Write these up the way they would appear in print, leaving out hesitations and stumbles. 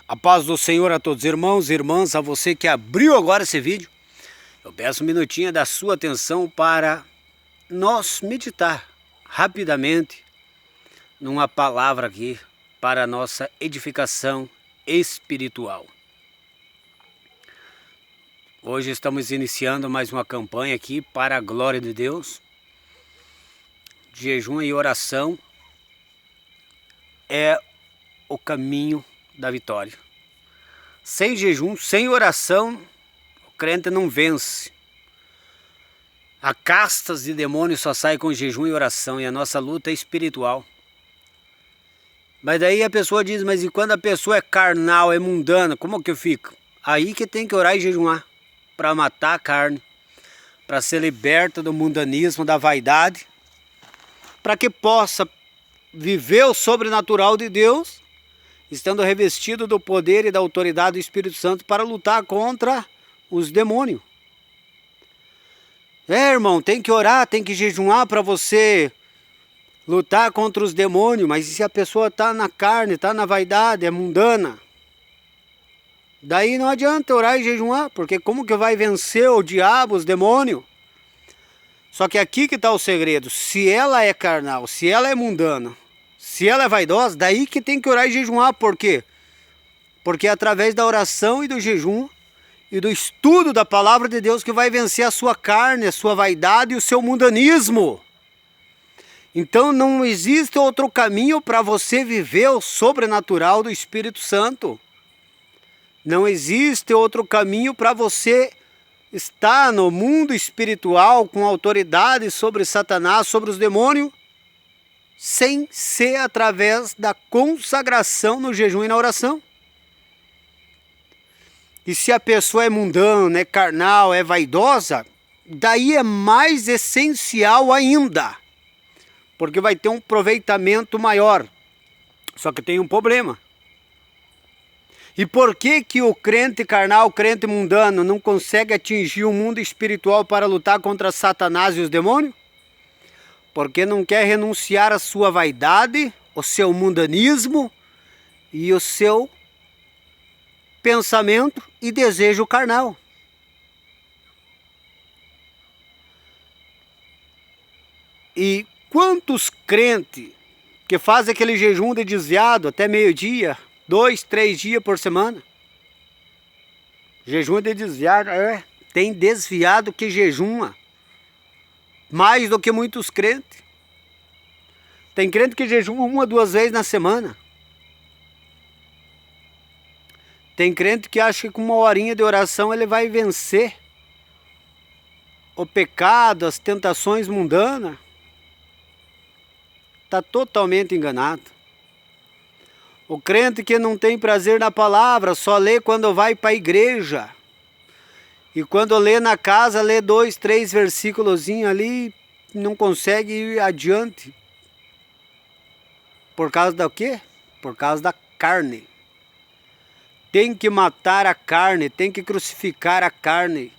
A paz do Senhor a todos, irmãos e irmãs, a você que abriu agora esse vídeo. Eu peço um minutinho da sua atenção para nós meditar rapidamente numa palavra aqui para a nossa edificação espiritual. Hoje estamos iniciando mais uma campanha aqui para a glória de Deus. Jejum e oração é o caminho da vitória. Sem jejum, sem oração, o crente não vence. A castas de demônios só sai com jejum e oração, e a nossa luta é espiritual. Mas daí a pessoa diz, mas e quando a pessoa é carnal, é mundana, como que eu fico? Aí que tem que orar e jejuar, para matar a carne, para ser liberta do mundanismo, da vaidade, para que possa viver o sobrenatural de Deus, estando revestido do poder e da autoridade do Espírito Santo para lutar contra os demônios. Irmão, tem que orar, tem que jejuar para você lutar contra os demônios, mas se a pessoa está na carne, está na vaidade, é mundana, daí não adianta orar e jejuar, porque como que vai vencer o diabo, os demônios? Só que aqui que está o segredo, se ela é carnal, se ela é mundana, se ela é vaidosa, daí que tem que orar e jejuar. Por quê? Porque é através da oração e do jejum e do estudo da palavra de Deus que vai vencer a sua carne, a sua vaidade e o seu mundanismo. Então não existe outro caminho para você viver o sobrenatural do Espírito Santo. Não existe outro caminho para você estar no mundo espiritual com autoridade sobre Satanás, sobre os demônios, sem ser através da consagração no jejum e na oração. E se a pessoa é mundana, é carnal, é vaidosa, daí é mais essencial ainda, porque vai ter um aproveitamento maior. Só que tem um problema. E por que que o crente carnal, o crente mundano, não consegue atingir o mundo espiritual para lutar contra Satanás e os demônios? Porque não quer renunciar à sua vaidade, o seu mundanismo e o seu pensamento e desejo carnal. E quantos crentes que fazem aquele jejum de desviado até meio-dia, 2, 3 dias por semana? Jejum de desviado, tem desviado que jejuma. Mais do que muitos crentes. Tem crente que jejuma 1 ou 2 vezes na semana. Tem crente que acha que com 1 horinha de oração ele vai vencer o pecado, as tentações mundanas. Está totalmente enganado. O crente que não tem prazer na palavra, só lê quando vai para a igreja. E quando lê na casa, lê 2, 3 versículos ali, não consegue ir adiante. Por causa do quê? Por causa da carne. Tem que matar a carne, tem que crucificar a carne.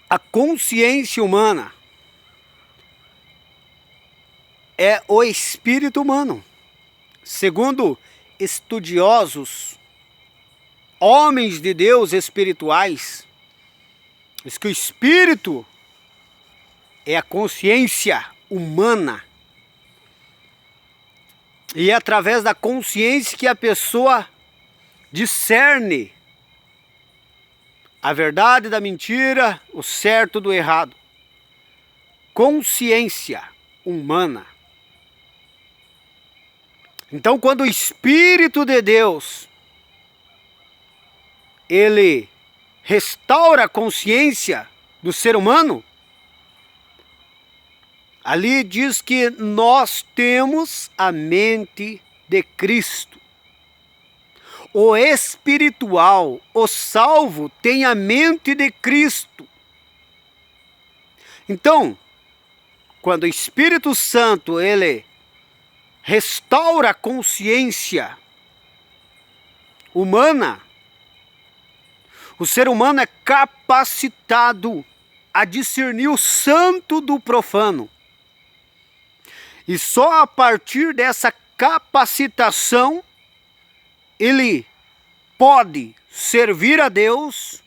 A consciência humana é o espírito humano. Segundo estudiosos, homens de Deus espirituais, diz que o espírito é a consciência humana. E é através da consciência que a pessoa discerne a verdade da mentira, o certo do errado. Consciência humana. Então, quando o Espírito de Deus ele restaura a consciência do ser humano, ali diz que nós temos a mente de Cristo. O espiritual, o salvo, tem a mente de Cristo. Então, quando o Espírito Santo ele restaura a consciência humana, o ser humano é capacitado a discernir o santo do profano. E só a partir dessa capacitação, ele pode servir a Deus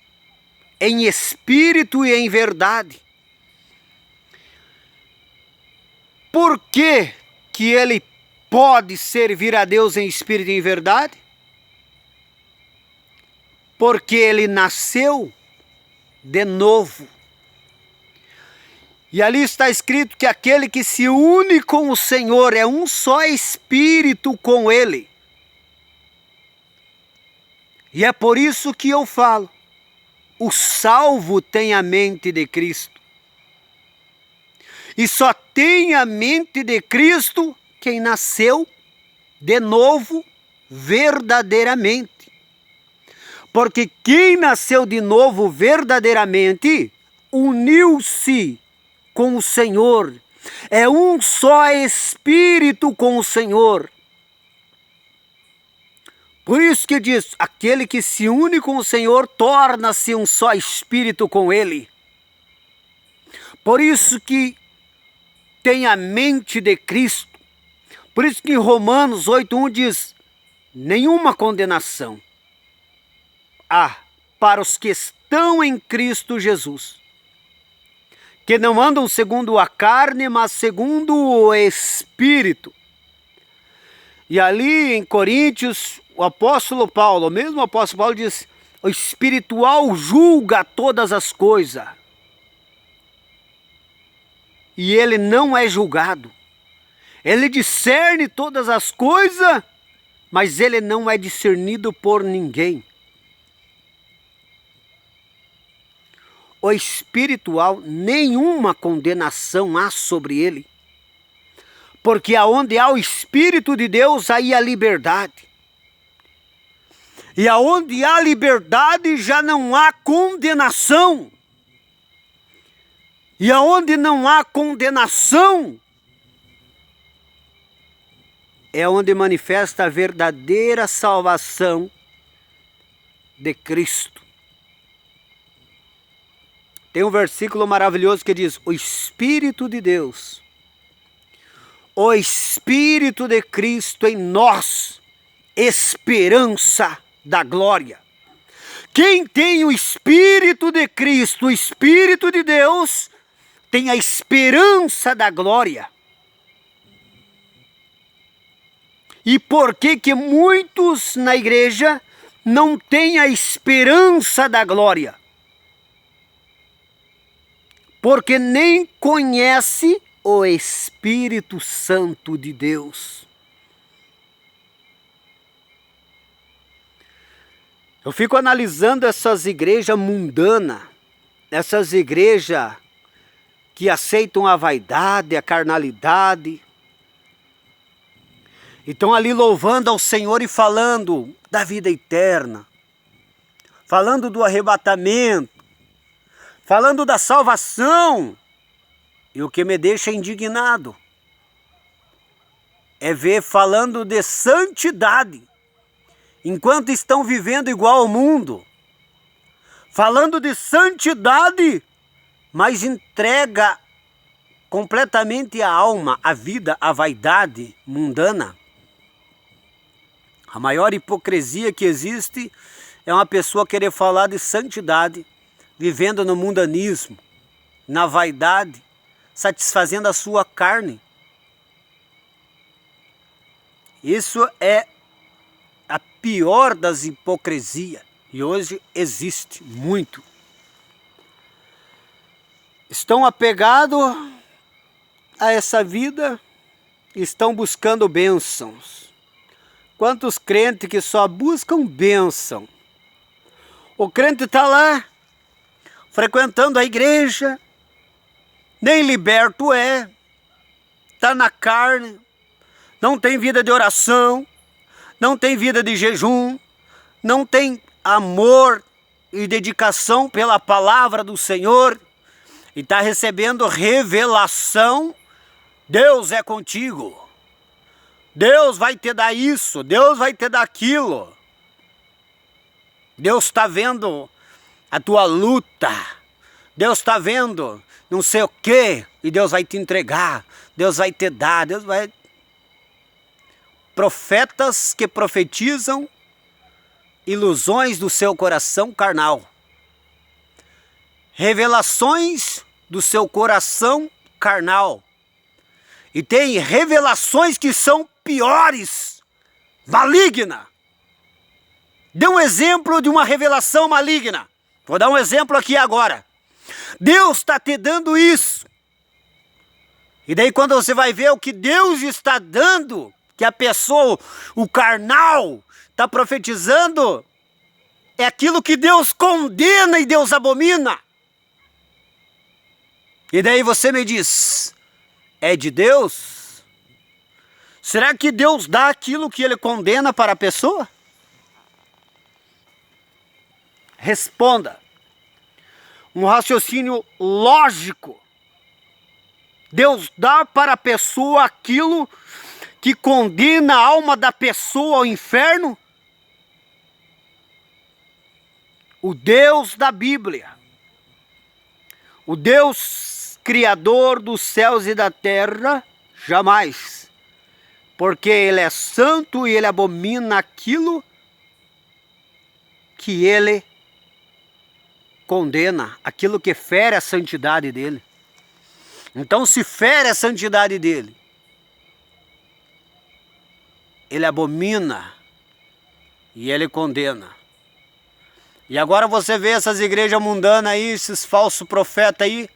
em espírito e em verdade. Por que que ele pode servir a Deus em espírito e em verdade? Porque ele nasceu de novo. E ali está escrito que aquele que se une com o Senhor é um só espírito com ele. E é por isso que eu falo, o salvo tem a mente de Cristo. E só tem a mente de Cristo quem nasceu de novo verdadeiramente. Porque quem nasceu de novo verdadeiramente uniu-se com o Senhor. É um só espírito com o Senhor. Por isso que diz, aquele que se une com o Senhor torna-se um só espírito com Ele. Por isso que tem a mente de Cristo. Por isso que em Romanos 8:1 diz, nenhuma condenação há para os que estão em Cristo Jesus, que não andam segundo a carne, mas segundo o Espírito. E ali em Coríntios, o apóstolo Paulo, o mesmo apóstolo Paulo diz, o espiritual julga todas as coisas. E ele não é julgado. Ele discerne todas as coisas, mas ele não é discernido por ninguém. O espiritual, nenhuma condenação há sobre ele. Porque aonde há o Espírito de Deus, aí há liberdade. E aonde há liberdade, já não há condenação. E aonde não há condenação, é onde manifesta a verdadeira salvação de Cristo. Tem um versículo maravilhoso que diz, o Espírito de Deus, o Espírito de Cristo em nós, esperança da glória. Quem tem o Espírito de Cristo, o Espírito de Deus, tem a esperança da glória. E por que que muitos na igreja não têm a esperança da glória? Porque nem conhece o Espírito Santo de Deus. Eu fico analisando essas igrejas mundanas, essas igrejas que aceitam a vaidade, a carnalidade, e estão ali louvando ao Senhor e falando da vida eterna, falando do arrebatamento, falando da salvação. E o que me deixa indignado é ver falando de santidade, enquanto estão vivendo igual ao mundo. Falando de santidade, mas entrega completamente a alma, a vida, a vaidade mundana. A maior hipocrisia que existe é uma pessoa querer falar de santidade, vivendo no mundanismo, na vaidade, satisfazendo a sua carne. Isso é a pior das hipocrisias, e hoje existe muito. Estão apegados a essa vida, estão buscando bênçãos. Quantos crentes que só buscam bênção? O crente está lá, frequentando a igreja, nem liberto é, está na carne, não tem vida de oração, não tem vida de jejum, não tem amor e dedicação pela palavra do Senhor, e está recebendo revelação. Deus é contigo, Deus vai te dar isso, Deus vai te dar aquilo, Deus está vendo a tua luta, Deus está vendo não sei o que, e Deus vai te entregar, Deus vai te dar, Deus vai... profetas que profetizam ilusões do seu coração carnal. Revelações do seu coração carnal. E tem revelações que são piores, maligna. Dê um exemplo de uma revelação maligna. Vou dar um exemplo aqui agora. Deus está te dando isso. E daí quando você vai ver o que Deus está dando, que a pessoa, o carnal, está profetizando, é aquilo que Deus condena e Deus abomina. E daí você me diz, é de Deus? Será que Deus dá aquilo que Ele condena para a pessoa? Responda. Um raciocínio lógico. Deus dá para a pessoa aquilo que condena a alma da pessoa ao inferno? O Deus da Bíblia, o Deus criador dos céus e da terra, jamais. Porque Ele é santo e Ele abomina aquilo que Ele condena, aquilo que fere a santidade dEle. Então, se fere a santidade dEle, Ele abomina e Ele condena. E agora você vê essas igrejas mundanas aí, esses falsos profetas aí,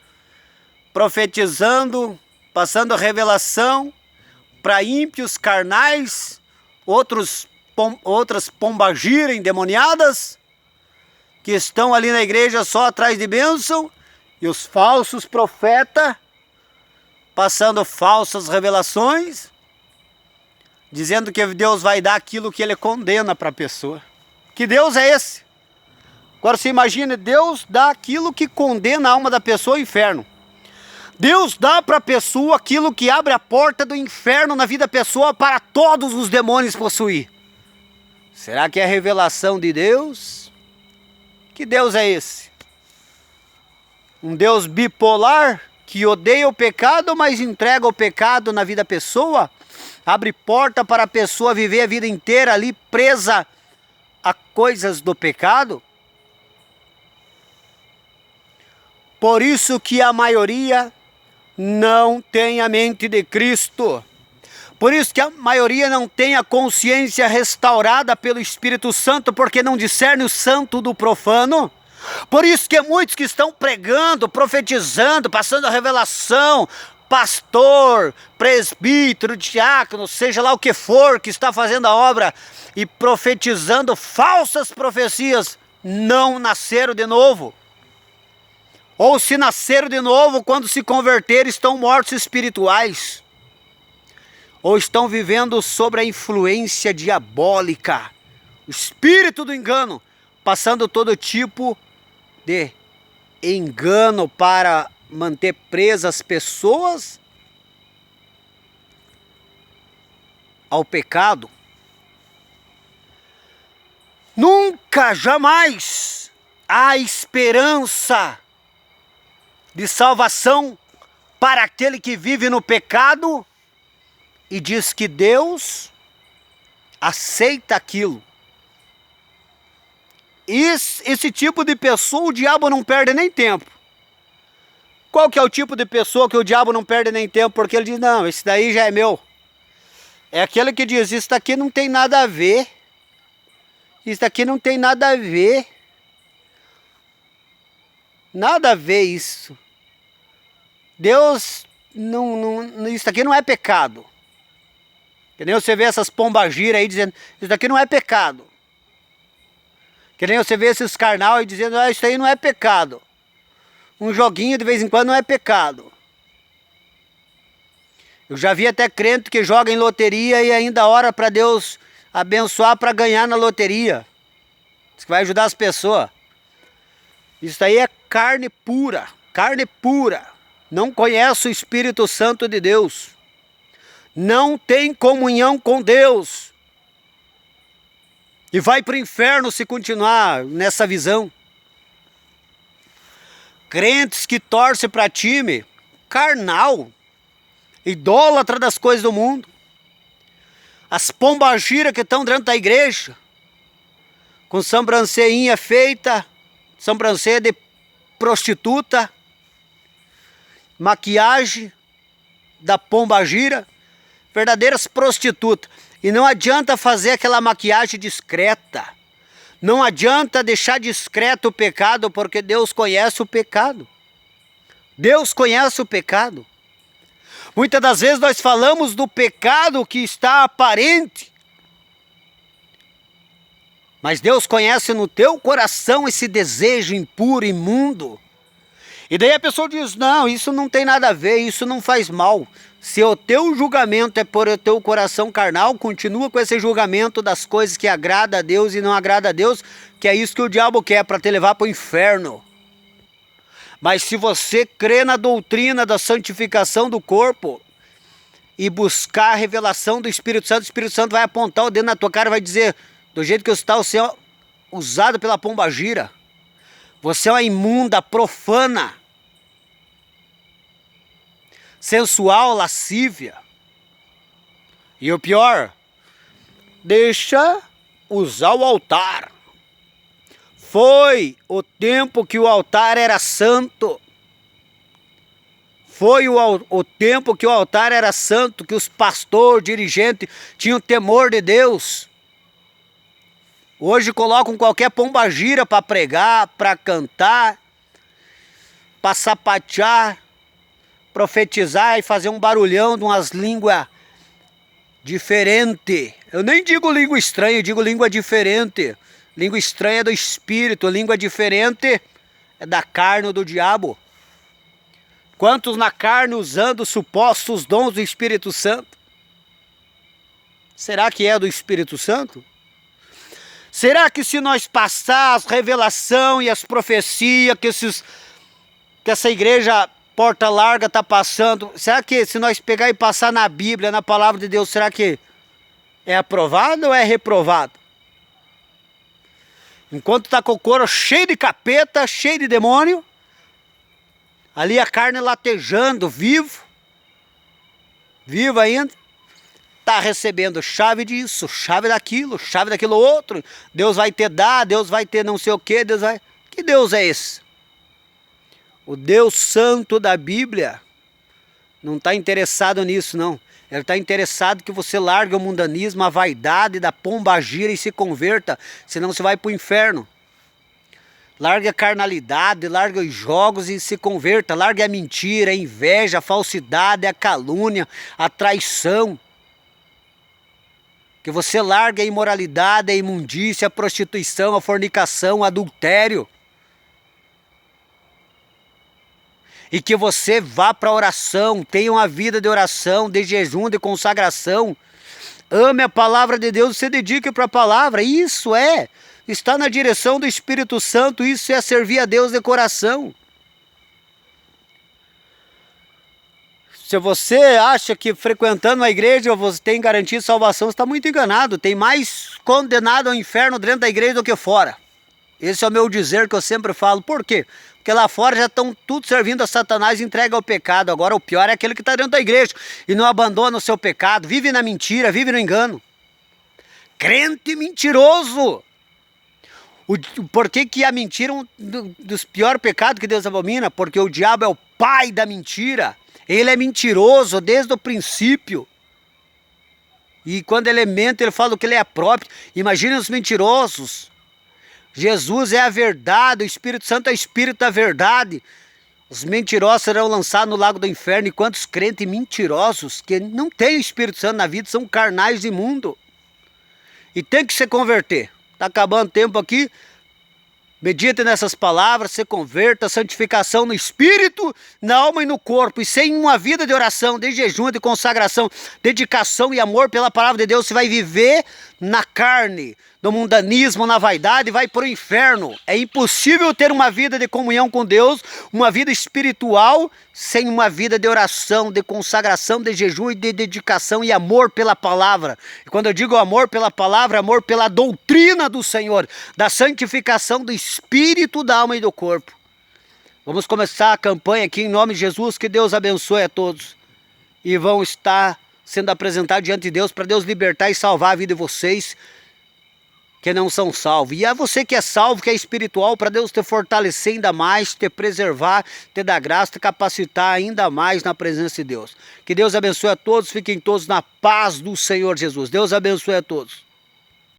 profetizando, passando revelação para ímpios carnais, outras pombagira endemoniadas, que estão ali na igreja só atrás de bênção, e os falsos profetas passando falsas revelações, dizendo que Deus vai dar aquilo que Ele condena para a pessoa. Que Deus é esse? Agora você imagina, Deus dá aquilo que condena a alma da pessoa ao inferno. Deus dá para a pessoa aquilo que abre a porta do inferno na vida da pessoa para todos os demônios possuir. Será que é a revelação de Deus? Que Deus é esse? Um Deus bipolar que odeia o pecado, mas entrega o pecado na vida da pessoa? Abre porta para a pessoa viver a vida inteira ali presa a coisas do pecado? Por isso que a maioria não tem a mente de Cristo. Por isso que a maioria não tem a consciência restaurada pelo Espírito Santo, porque não discerne o santo do profano. Por isso que muitos que estão pregando, profetizando, passando a revelação, pastor, presbítero, diácono, seja lá o que for que está fazendo a obra e profetizando falsas profecias, não nasceram de novo. Ou se nasceram de novo, quando se converteram, estão mortos espirituais. Ou estão vivendo sob a influência diabólica, o espírito do engano, passando todo tipo de engano para manter presas pessoas ao pecado. Nunca, jamais há esperança de salvação para aquele que vive no pecado e diz que Deus aceita aquilo. Esse tipo de pessoa o diabo não perde nem tempo. Qual que é o tipo de pessoa que o diabo não perde nem tempo? Porque ele diz, não, esse daí já é meu. É aquele que diz, isso daqui não tem nada a ver. Isso daqui não tem nada a ver. Nada a ver isso. Deus, isso daqui não é pecado. Que nem você vê essas pombagiras aí dizendo, isso daqui não é pecado. Que nem você vê esses carnal aí dizendo, isso aí não é pecado. Um joguinho de vez em quando não é pecado. Eu já vi até crente que joga em loteria e ainda ora para Deus abençoar para ganhar na loteria. Diz que vai ajudar as pessoas. Isso aí é carne pura, carne pura. Não conhece o Espírito Santo de Deus. Não tem comunhão com Deus. E vai para o inferno se continuar nessa visão. Crentes que torcem para time carnal, idólatra das coisas do mundo. As pombagiras que estão dentro da igreja, com sobrancelhinha feita, sobrancelha de prostituta, maquiagem da pombagira, verdadeiras prostitutas. E não adianta fazer aquela maquiagem discreta. Não adianta deixar discreto o pecado, porque Deus conhece o pecado. Deus conhece o pecado. Muitas das vezes nós falamos do pecado que está aparente. Mas Deus conhece no teu coração esse desejo impuro, imundo. E daí a pessoa diz, não, isso não tem nada a ver, isso não faz mal. Se o teu julgamento é por o teu coração carnal, continua com esse julgamento das coisas que agrada a Deus e não agrada a Deus, que é isso que o diabo quer, para te levar para o inferno. Mas se você crê na doutrina da santificação do corpo e buscar a revelação do Espírito Santo vai apontar o dedo na tua cara e vai dizer, do jeito que está, você é usado pela pombagira. Você é uma imunda, profana, sensual, lascívia. E o pior, deixa usar o altar. Foi o tempo que o altar era santo. Foi o tempo que o altar era santo, que os pastores, dirigentes tinham temor de Deus. Hoje colocam qualquer pombagira para pregar, para cantar, para sapatear, profetizar e fazer um barulhão de umas línguas diferentes. Eu nem digo língua estranha, eu digo língua diferente. Língua estranha é do espírito, língua diferente é da carne ou do diabo. Quantos na carne usando supostos dons do Espírito Santo? Será que é do Espírito Santo? Será que se nós passar as revelações e as profecias que essa igreja porta larga está passando, será que se nós pegar e passar na Bíblia, na palavra de Deus, será que é aprovado ou é reprovado? Enquanto está com o couro cheio de capeta, cheio de demônio, ali a carne latejando, vivo ainda, está recebendo chave disso, chave daquilo outro. Deus vai te dar, Deus vai ter não sei o que, Deus vai... Que Deus é esse? O Deus Santo da Bíblia não está interessado nisso, não. Ele está interessado que você largue o mundanismo, a vaidade da pombagira e se converta, senão você vai para o inferno. Largue a carnalidade, largue os jogos e se converta. Largue a mentira, a inveja, a falsidade, a calúnia, a traição. Que você largue a imoralidade, a imundícia, a prostituição, a fornicação, o adultério. E que você vá para a oração, tenha uma vida de oração, de jejum, de consagração. Ame a palavra de Deus e se dedique para a palavra. Isso é estar na direção do Espírito Santo, isso é servir a Deus de coração. Se você acha que frequentando a igreja você tem garantido salvação, você está muito enganado. Tem mais condenado ao inferno dentro da igreja do que fora. Esse é o meu dizer que eu sempre falo. Por quê? Porque lá fora já estão tudo servindo a Satanás e entrega ao pecado. Agora o pior é aquele que está dentro da igreja e não abandona o seu pecado, vive na mentira, vive no engano. Crente mentiroso. Por que a mentira é um dos piores pecados que Deus abomina? Porque o diabo é o pai da mentira. Ele é mentiroso desde o princípio. E quando ele mente, ele fala que ele é próprio. Imagina os mentirosos. Jesus é a verdade, o Espírito Santo é o Espírito da verdade. Os mentirosos serão lançados no lago do inferno. E quantos crentes mentirosos que não têm o Espírito Santo na vida, são carnais imundos. E tem que se converter. Está acabando o tempo aqui. Medite nessas palavras, se converta, santificação no espírito, na alma e no corpo. E sem uma vida de oração, de jejum, de consagração, dedicação e amor pela palavra de Deus, você vai viver na carne, no mundanismo, na vaidade, vai para o inferno. É impossível ter uma vida de comunhão com Deus, uma vida espiritual, sem uma vida de oração, de consagração, de jejum e de dedicação e amor pela palavra. E quando eu digo amor pela palavra, amor pela doutrina do Senhor, da santificação do espírito, da alma e do corpo. Vamos começar a campanha aqui em nome de Jesus, que Deus abençoe a todos. E vão estar sendo apresentado diante de Deus para Deus libertar e salvar a vida de vocês que não são salvos. E a você que é salvo, que é espiritual, para Deus te fortalecer ainda mais, te preservar, te dar graça, te capacitar ainda mais na presença de Deus. Que Deus abençoe a todos, fiquem todos na paz do Senhor Jesus. Deus abençoe a todos.